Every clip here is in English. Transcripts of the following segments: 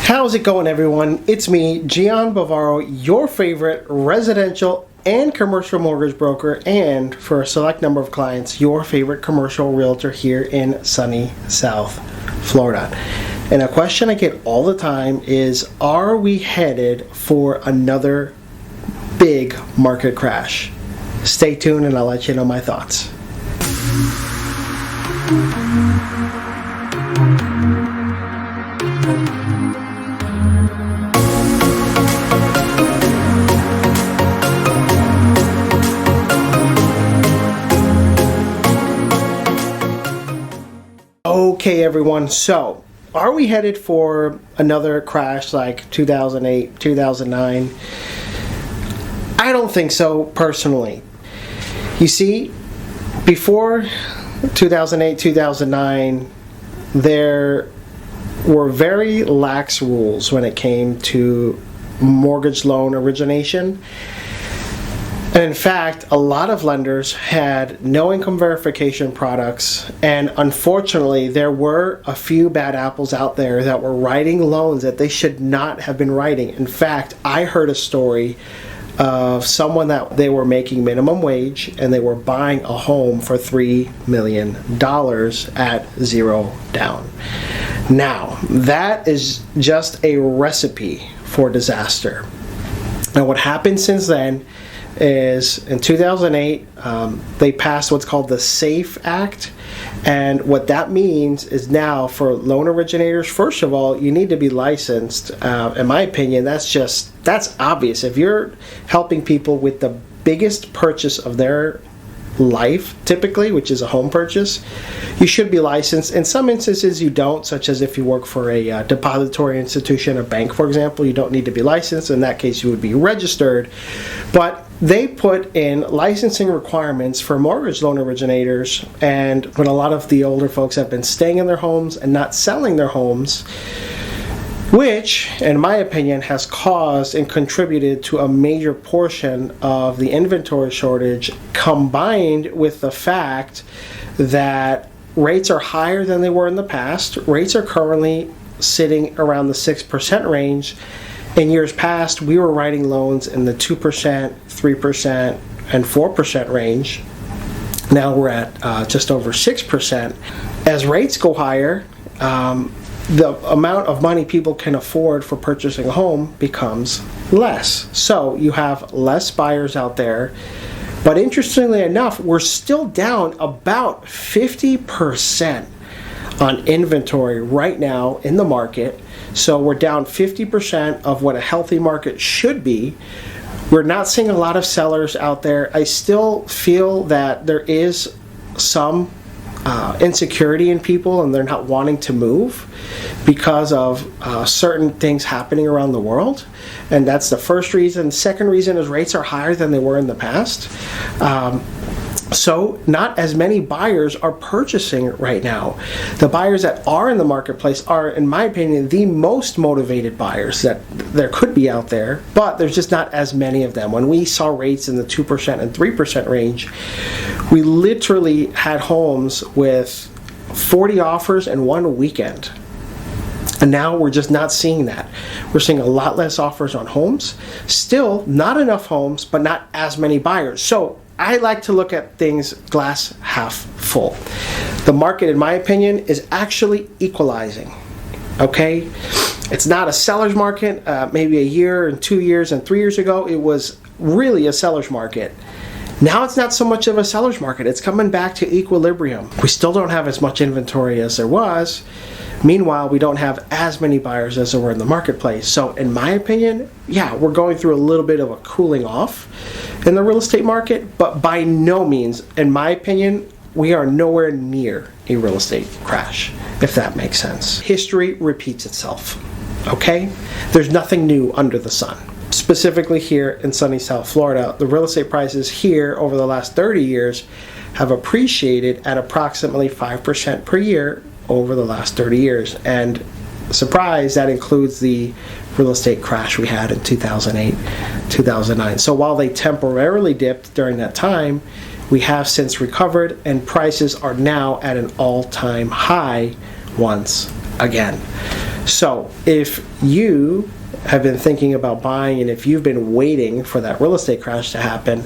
How's it going, everyone? It's me, Bavaro, your favorite residential and commercial mortgage broker, and for a select number of clients, your favorite commercial realtor here in sunny South Florida. And a question I get all the time is, are we headed for another big market crash? Stay tuned and I'll let you know my thoughts. Okay, everyone, so are we headed for another crash like 2008, 2009? I don't think so, personally. You see, before 2008, 2009, there were very lax rules when it came to mortgage loan origination. And in fact, a lot of lenders had no income verification products, and unfortunately, there were a few bad apples out there that were writing loans that they should not have been writing. In fact, I heard a story of someone that they were making minimum wage and they were buying a home for $3 million at zero down. Now, that is just a recipe for disaster. Now, what happened since then is in 2008, they passed what's called the SAFE Act. And what that means is now for loan originators, first of all, you need to be licensed. In my opinion, that's obvious. If you're helping people with the biggest purchase of their life, typically, which is a home purchase, you should be licensed. In some instances you don't, such as if you work for a depository institution, a bank, for example, you don't need to be licensed. In that case, you would be registered. But they put in licensing requirements for mortgage loan originators, and when a lot of the older folks have been staying in their homes and not selling their homes, which, in my opinion, has caused and contributed to a major portion of the inventory shortage, combined with the fact that rates are higher than they were in the past. Rates are currently sitting around the 6% range. In years past, we were writing loans in the 2%, 3%, and 4% range. Now we're at just over 6%. As rates go higher, the amount of money people can afford for purchasing a home becomes less. So you have less buyers out there. But interestingly enough, we're still down about 50% on inventory right now in the market. So we're down 50% of what a healthy market should be. We're not seeing a lot of sellers out there. I still feel that there is some insecurity in people, and they're not wanting to move because of certain things happening around the world. And that's the first reason. Second reason is rates are higher than they were in the past. So not as many buyers are purchasing right now. The buyers that are in the marketplace are, in my opinion, the most motivated buyers that there could be out there, but there's just not as many of them. When we saw rates in the 2% and 3% range, we literally had homes with 40 offers in one weekend. And now we're just not seeing that. We're seeing a lot less offers on homes. Still, not enough homes, but not as many buyers. So I like to look at things glass half full. The market, in my opinion, is actually equalizing. Okay? It's not a seller's market. Maybe a year and 2 years and 3 years ago, it was really a seller's market. Now it's not so much of a seller's market. It's coming back to equilibrium. We still don't have as much inventory as there was. Meanwhile, we don't have as many buyers as there were in the marketplace. So in my opinion, yeah, we're going through a little bit of a cooling off in the real estate market, but by no means, in my opinion, we are nowhere near a real estate crash, if that makes sense. History repeats itself, okay? There's nothing new under the sun. Specifically here in sunny South Florida, the real estate prices here over the last 30 years have appreciated at approximately 5% per year over the last 30 years. And surprise, that includes the real estate crash we had in 2008, 2009. So while they temporarily dipped during that time, we have since recovered, and prices are now at an all-time high once again. So if you have been thinking about buying, and if you've been waiting for that real estate crash to happen,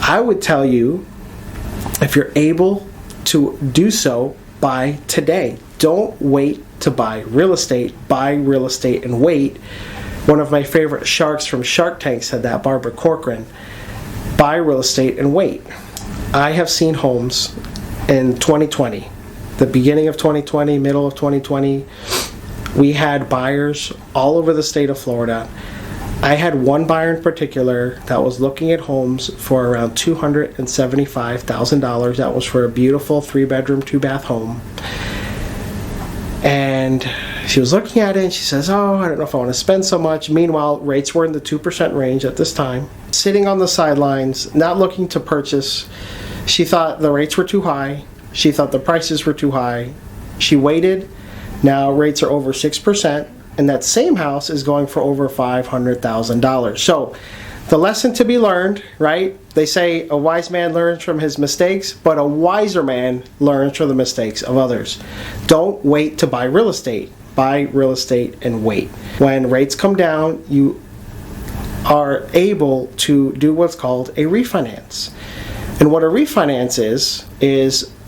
I would tell you, if you're able to do so, buy today. Don't wait to buy real estate and wait. One of my favorite sharks from Shark Tank said that, Barbara Corcoran. Buy real estate and wait. I have seen homes in 2020, the beginning of 2020, middle of 2020. We had buyers all over the state of Florida. I had one buyer in particular that was looking at homes for around $275,000. That was for a beautiful 3-bedroom, 2-bath home. And she was looking at it and she says, oh, I don't know if I want to spend so much. Meanwhile, rates were in the 2% range at this time. Sitting on the sidelines, not looking to purchase. She thought the rates were too high. She thought the prices were too high. She waited. Now rates are over 6%, and that same house is going for over $500,000. So the lesson to be learned, right? They say a wise man learns from his mistakes, but a wiser man learns from the mistakes of others. Don't wait to buy real estate. Buy real estate and wait. When rates come down, you are able to do what's called a refinance. And what a refinance is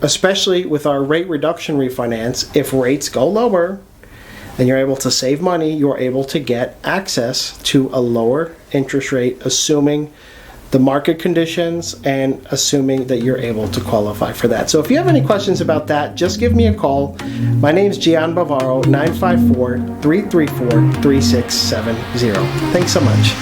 especially with our rate reduction refinance, if rates go lower and you're able to save money, you're able to get access to a lower interest rate, assuming the market conditions and assuming that you're able to qualify for that. So if you have any questions about that, just give me a call. My name is Bavaro, 954-334-3670. Thanks so much.